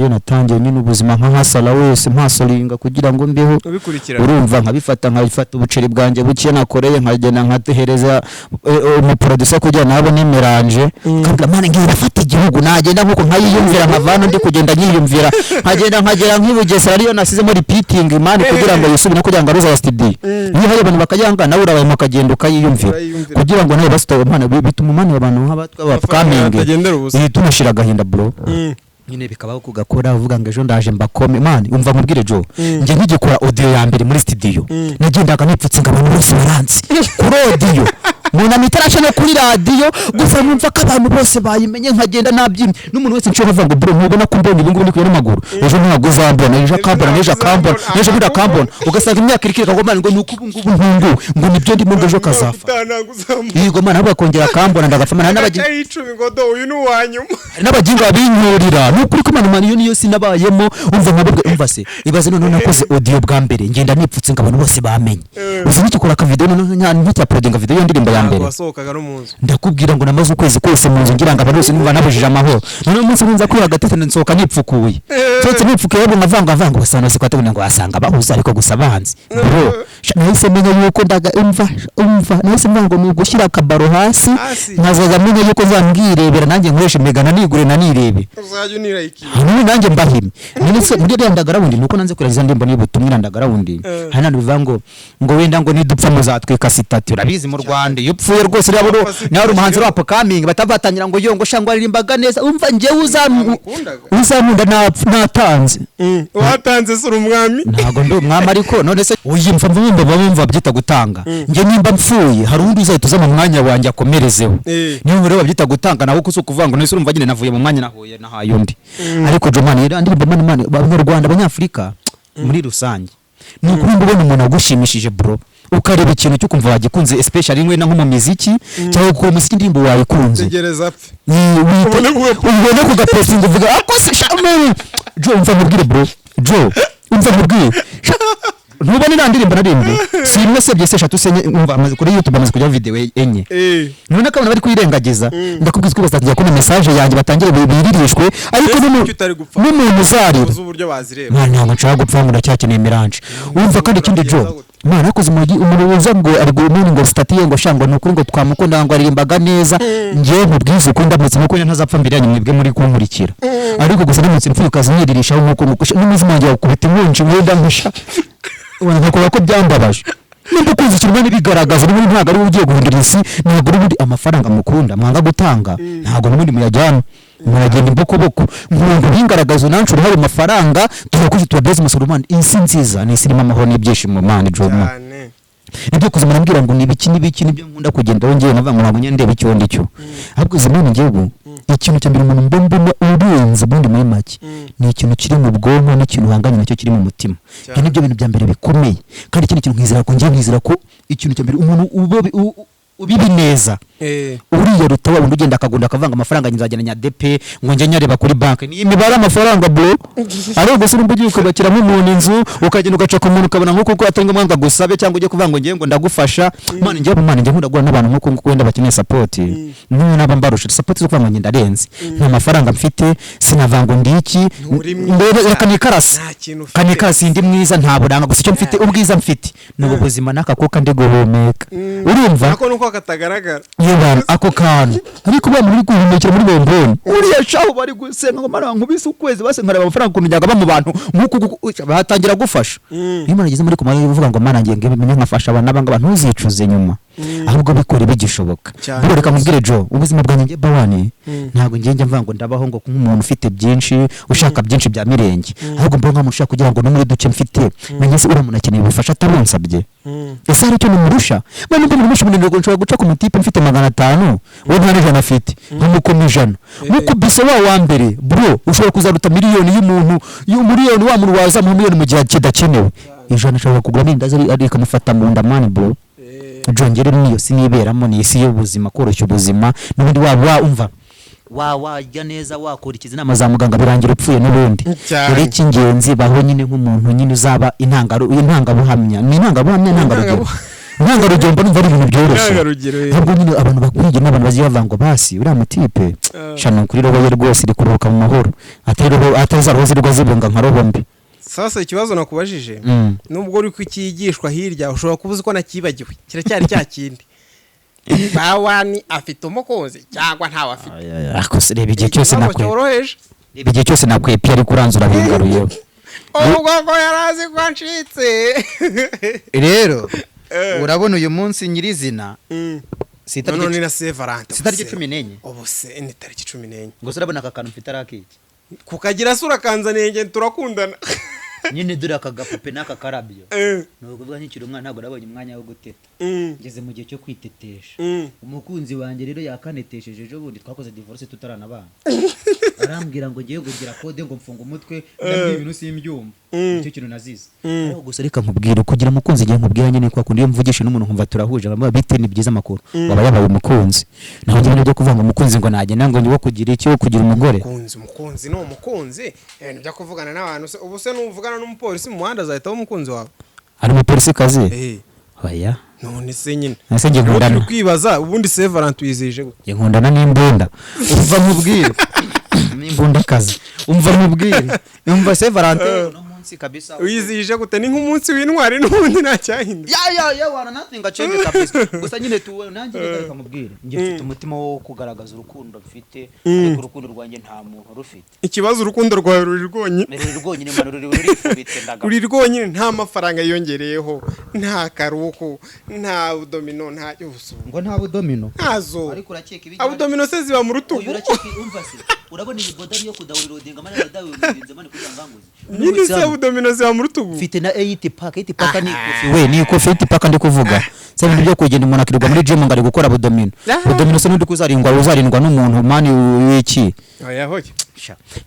natangiye nyine ubuzima nka hasala wese mpasolinga kugira ngo mbeho urumva nkabifata ubuceri bwanjye bukiye nakoreye nkagenda nkatehereza umuproducer kugira nabo nimeranje kabla Mana ngiye rafata igihugu nagenda nkuko nkayiyumvira nkavana ndi kugenda nyiyumvira nkagera nk'Ibugesera ariyo nasizemo repeating Imana kugira ngo yisubire kugira ngo aruza studio niho hari abantu bakajyanga nawe urabaye mukagenda ukayiyumvira kugira ngo nawe basitaye Imana bituma umwana abantu nk'abatwa tunashira gahinda bro nyine bikabaho kugakora uvuga ngo ejo ndaje mbakome Imana umva nkubwire Jo nje nkigikora audio ya mbere muri studio nagendaga nipfutse ngabo bose baranzi kuri audio munamitarashe no kuri radio gusa numva ko abantu bose bayimenye nkagenda nabyimye n'umuntu wese nshobora kuvuga ngo bro ntubona ko mbonye ibingu bindi n'amaguru ejo ntago uzambona ejo kambona ugasanga imyaka irikira ngo Mana ngo nuko ubu ntungu ngo nibyo ndi mu ejo kazafa yego Mana bakongera kambona ndagapfa Mana n'abaginga 10 ngo do uyu n'uwanyuma n'abaginga binkurira nukuri ko Mana iyo niyo sinabayemo umva nkabwe umva se ibaze none nakoze audio bwa mbere ngenda nipfutse ngabana bose bamenye uzi n'ikikora ka video none ntya product video y'indirimbo ya mbere ndakubwira ngo namaze ukwezi kose mu nzu ngira ngo abantu bose niba nabujije amahoro none umunsi nza kwiha gatete nsohoka nipfukuye cyose nipfukuye bo nkavanga basana se kwate ngo asanga bahuza ariko gusa banzi bro nahise menya yuko umva nahise mvango ni gushyira akabaro hasi nkazaza menya yuko nzambwirebera nanjye nkoresha megana nigure na nirebe uzajya unirayiki nanjye mbahimye none se muri ndagara wundi nuko nanze kureza ndimbo nibutumwe ndagara wundi hana bivango ngo wenda ngo nidupfa muzatwika sitati urabizi mu Rwanda yupfuye rwose rabo nawe umuhanzi wapo coming batabatangira ngo yongo shangwa aririmbaga neza umva ngiye uzamunda natanze watanze sura umwami ntago ndo umwami ariko none se uyimva bumva byita gutanga nge nimba mpfuye hari undi uzahita uza mu mwanya wanjye akomerezeho niyo rero babyita gutanga naho kuso kuvuga ngo nese urumva nyine navuye mu mwanya nahuye nahaye undi ariko Jomani ndirimbo Mana abanyarwanda abanyafrika muri rusange nuko ubona umuntu agushimishije bro ukareba ikintu cyo kumva wagikunze especially rimwe na nko mu muziki cyangwa ko muziki ndimbo wayikunze tegereza apfe ubone kugapostinga uvuga akose shamwe Jo umva mubwire bro Jo umva mubwire ntubone nandirimbo narimbo si imwe se byese 3 senye umva amaze kuri YouTube amaze kujya video enye none akabona bari kuyirengagiza ndakubwiza ko bazagiye kubona message yanjye batangire biririshwe ariko n'umuntu uzarira uburyo bazireba mwana nshaka gupfa ngo ndacyakeneye miranje umva kandi ikindi Jo Mana akoze umuntu uza ngo argument ngo statiye ngo shango nukuri ngo twamukunda ngo aririmbaga neza ngiye mubwize uko ndamutse nuko ntazapfa mbere yanyu mwebwe muri kunkurikira ariko gusa ndamutse mfuyukaza nyiririsha nkuko n'umuzima wanjye wakubita inkonji wenda nkusha ubona ko byambabaje nimba kuzikirwa nibigaragaza n'ubundi ntago ari ugiye guhindura isi ntago ubundi amafaranga mukunda mwanga gutanga ntago n'ubundi muyajyana muragenda imbokoboko ngo bingaragaza nancura hari amafaranga turakuje tubabeze musoromani isi nziza ni isi irimo amahoro n'ibyishimo Mana Joma nibyo kuzima nambwira ngo nibiki nibyo nkunda kugenda wongeye navuga ngo ntabwo nyendeba icyo ndicyo ahubwo zimwe ngiye ikintu cya mbere umuntu mbona urenze ubundi muri make ni ikintu kiri mu bwonko n'ikintu uhanganye nacyo kiri mu mutima ibyo nibyo bintu bya mbere bikomeye kandi ikindi kintu nkizera ko ikintu cya mbere umuntu ubibi neza uriya ruta wa wundi ugenda akagunda akavanga amafaranga nzagena nyadepe ngo njye nyareba kuri banki ni imibare amafaranga bro ari gusa nimba ugiye kubakiramo umuntu inzu ukagenda ugaca ku muntu ukabona nkuko uko atanga mwanga gusabe cyangwa ujye kuvanga ngiye ngo ndagufasha mana njye nkunda guhura n'abantu nkuko wenda bakeneye support niyo naba mbarusha support zo kuvanga ngenda arenze nta mafaranga mfite sinavanga ndiki ndebe kanikarasi ndi mwiza nta buranga gusa icyo mfite ubwiza mfite n'ubu buzima nakakoka ndi guhumeka urumva ako nuko katagaragara yeba ako kantu ariko bamwe muri guhumekera muri bomboni uriya shaho bari gusenga ngo mara nkubise ukwezi basenga amafaranga kunyaga ba mu bantu nkuko batangira gufasha niyo nageze muri kumara bivuga ngo mana ngiye ngiye nkafasha abana banga ntuzicuze nyuma ahubwo bikore bigishoboka bwo reka mubwire Jo ubuzima bwanjye ngiye bawani ntago ngiye njya mvango ndabaho ngo nk'umuntu ufite byinshi ushaka byinshi bya mirenge ahubwo mbona mushaka kugira ngo no muri duce mfite menye se uramuntu akeneye ubufasha atarunsabye ese ari cyo nimurusha bane mbona umusha munini ngo nshobora guca ku mutipe mfite 500 we nta n'ijana afite nk'umukomi ijana muko bise wa mbere bro ushobora kuzaruta miliyoni y'umuntu miliyoni wa muntu waza mu miliyoni mu gihe kidakenewe ijana ashobora kugura n'indazi ari kamufata mu ndamani bro jongere niyo siniberamo ni isi y'ubuzima koroshya ubuzima n'ubundi waba umva wajya neza wakurikiza inama za muganga birangira upfuye n'ubundi rero ikingenzi baho nyine nk'umuntu nyine uzaba intangabuhamya ni intangarugero mbona ari ibintu byoroshye ntabwo nyine abantu bakwiye n'abantu baziye bavango basi uriya mutipe shano kuri robo ye rwose iri kuruhuka mu mahoro atazaroho zirwa zibunga nka robo mbi sasa ikibazo nakubajije nubwo uri kukigishwa hirya ushobora kubuza ko nakibagiwe kiracyari cya kindi bawani afite umukozi cyangwa ntawe afite akose reba igihe cyose nakwepye ari kuranzura bingaruyeho ubwo ngo yarazi ko ncitse rero urabona uyu munsi nyirizina none na Sevarante sitariki 14 ubu se ni tariki 14 ngo urabona aka kantu mfite arakiki kukagira sura kanzanenge turakundana nyine dura akagapupe n'aka karabyo no kuvuga nk'ikiri umwana ntabwo nabonye umwanya wo guteta ngeze mu gihe cyo kwitetesha umukunzi wanjye rero yakanetesheje ejo bundi twakoze divorce tutaranabana arambwira ngo ngiye kugira kode ngo mfunga umutwe ndabwiye ibintu simbyumva icyo kintu nazize ariko gusa reka nkubwire kugira umukunzi ngiye nkubwira nyine kwa kundi mvugisha n'umuntu nkumva turahuje bamwe bite ni byiza makuru baba yabaye umukunzi naho njye byo kuvanga umukunzi ngo nagenda ngo ngiye kugira icyo kugira umugore umukunzi no umukunzi ibintu byo kuvugana n'abantu se ubu se n'uvugana n'umupolisi mu muhanda azahita umukunzi wawe ari umupolisi kazi oya none se nyine ese ngiye nkundana kwibaza ubundi Sevarante wizije gute ngiye nkundana n'imbunda umva mubwire n'imbunda kazi umva mubwire umva Sevarante no munsi kabisa wizije gute ni nk'umunsi w'intwari n'ubundi ntacyahinde ya wana natinga chenge kabisa gusa nyine tuwe nanjye reka mubwire ngiye mfite umutima wo kugaragaza urukundo mfite ariko urukundo rwanjye nta muntu rufite ikibazo urukundo rwawe ruri rwonyine mano rurifubitse ndaga ruri rwonyine nta mafaranga yongereyeho nta karuko nta domino nta yuso ngo nta domino ntazo ariko urakeka ibijya domino se ziba mu rutugu urakeka umva se urabona iyi boda niyo kudawunilodinga mane badawunilodinga mane kugira nganguze nyine se domino ziba mu rutugu mfite na 8 pack ni kofi we ni kofi 8 pack ndi kuvuga se ibintu byo kugenda umuntu akirirwa muri gym ngari gukora budomino se n'undi uzarindwa n'umuntu mani wiki oya hoye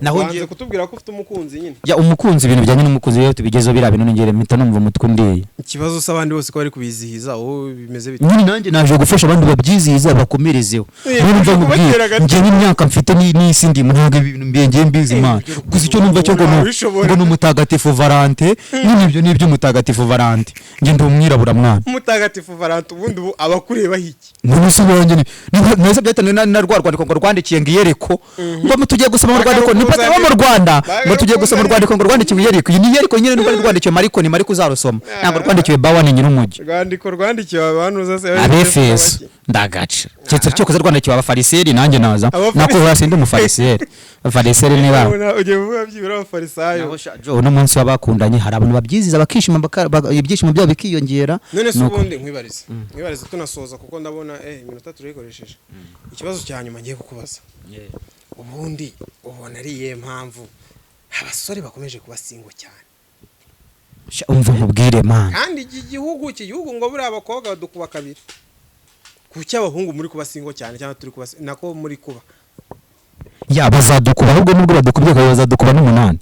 naho ngiye kutubwira ko ufite umukunzi nyine ya umukunzi ibintu bijyanye n'umukunzi rero tubigezeho bira bintu ngere mpita numva umutwe ndiye ikibazo s'abandi bose ko bari kubizihiza aho bimeze bite nyine nanjye naje gufasha abandi babyizihiza bakomerezeho numva mubwiye ngiye n'imyaka mfite n'isi ndi ntabwo ibintu mbiyenge mbizi imana gusa icyo numva cyo ngo n'umutagatifu Valante n'ibyo n'ibyo umutagatifu Valante nge ndi umwirabura mwana umutagatifu Valante ubundi abakureba hiki n'umunsi wanjye nese byatane na rwandiko ngo rwandikiye ngiyereko ngo tugiye gusoma mu rwandiko ni pati wo mu Rwanda ngo tugiye gusoma mu rwandiko ngo rwandikiye ngiyereko iyi ni yereko nyine n'ubwo rwandikiye Mariko uzarusoma ntabwo rwandikiwe Bawani nyine umujyi rwandiko rwandikiye abantu zose abefeso ndagaca cyo koza rwandikiwe abafariseri nanjye naza nako hasi ndi umufariseri abafariseri ni babo ugiye kuvuga byibura abafarisayo no munsi wabakundanye hari abantu babyiziza bakishima ibyishimo byabo bikiyongera none se ubundi nkwibarize tunasoza kuko ndabona iminota turayikoresheje ikibazo cya nyuma ngiye kukubaza ubundi ubona ari iyihe mpamvu abasore bakomeje kuba singo cyane umva nkubwire man kandi iki gihugu ngo buri abakobwa badukuba kabiri kuki abahungu muri kubasingo cyane cyane turi kuba nako muri kuba ya bazadukuba ahubwo nubwo badukubye ko bazadukuba n'umunani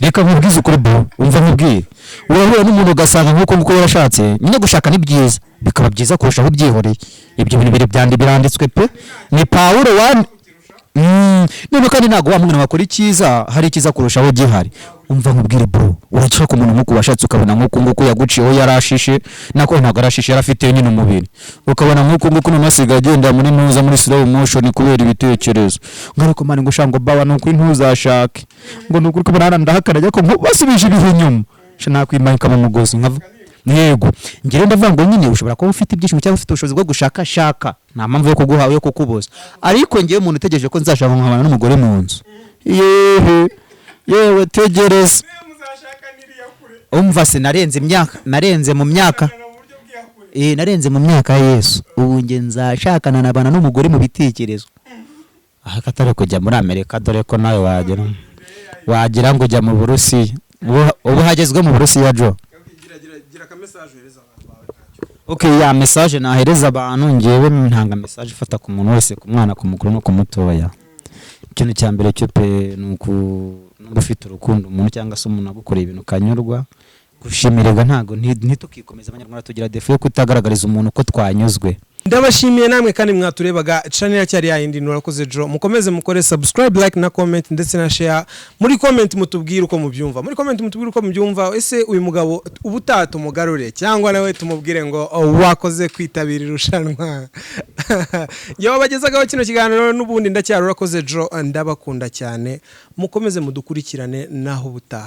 reka nkubwize ukuri bro umva nkubwire urahura n'umuntu ugasanga nkuko yarashatse nyine gushaka ni byiza bikaba byiza kurushaho byihoreye ibyo bintu biri biranditswe pe ni Paulo 1 none kandi ntago wa muntu wakora icyiza hari icyiza kurushaho gihari umva nkubwire bro uracaka umuntu nkuko washatse ukabona nkuko yaguciyeho yarashishe nako ntago arashishe yarafite nyine umubiri ukabona nkuko n'amasiga agenda muri ntuza muri slow motion kubera ibitekerezo ngaruko mani ngo shango bawa nuko ntuzashake ngo nuko ko barana ndahakarajya ko basubije ibihe nyuma nakwimanka mu mugozi nkava yego ngire ndavuga ngo nyine ushobora kuba ufite ibyishimo cyangwa ufite ubushobozi bwo gushaka shaka nta mpamvu yo kuguha yo kukuboza ariko ngiye umuntu utegereje ko nzashaka nkabana n'umugore mu nzu yewe tegereza umva se narenze mu myaka narenze mu myaka ya Yesu ubu nge nzashakana nabana n'umugore mu bitekerezo aha katari kujya muri Amerika dore ko nawe wagira ngo ujya mu Burusiya ubu hagezwe mu Burusiya jo okay ya message nahereza abantu ngewe ntanga message ifata ku muntu wese ku mwana ku mukuru no ku mutoya ikintu cya mbere cyo pe nuko ufite urukundo umuntu cyangwa se umuntu agukoreye ibintu kanyurwa gushimirega ntago ntitukikomeza abanyarwanda tugira defo yo kutagaragariza umuntu ko twanyuzwe ndabashimiye namwe kandi mwaturebaga channel cyari yindi nurakoze jo mukomeze mukore subscribe like na comment ndetse na share muri comment mutubwire uko mubyumva ese uyu mugabo ubutato mugarure cyangwa nawe tumubwire ngo wakoze kwitabira irushanwa yewe bagezagaho kino kiganiro n'ubundi ndacyari urakoze jo ndabakunda cyane mukomeze mudukurikirane naho ubutaha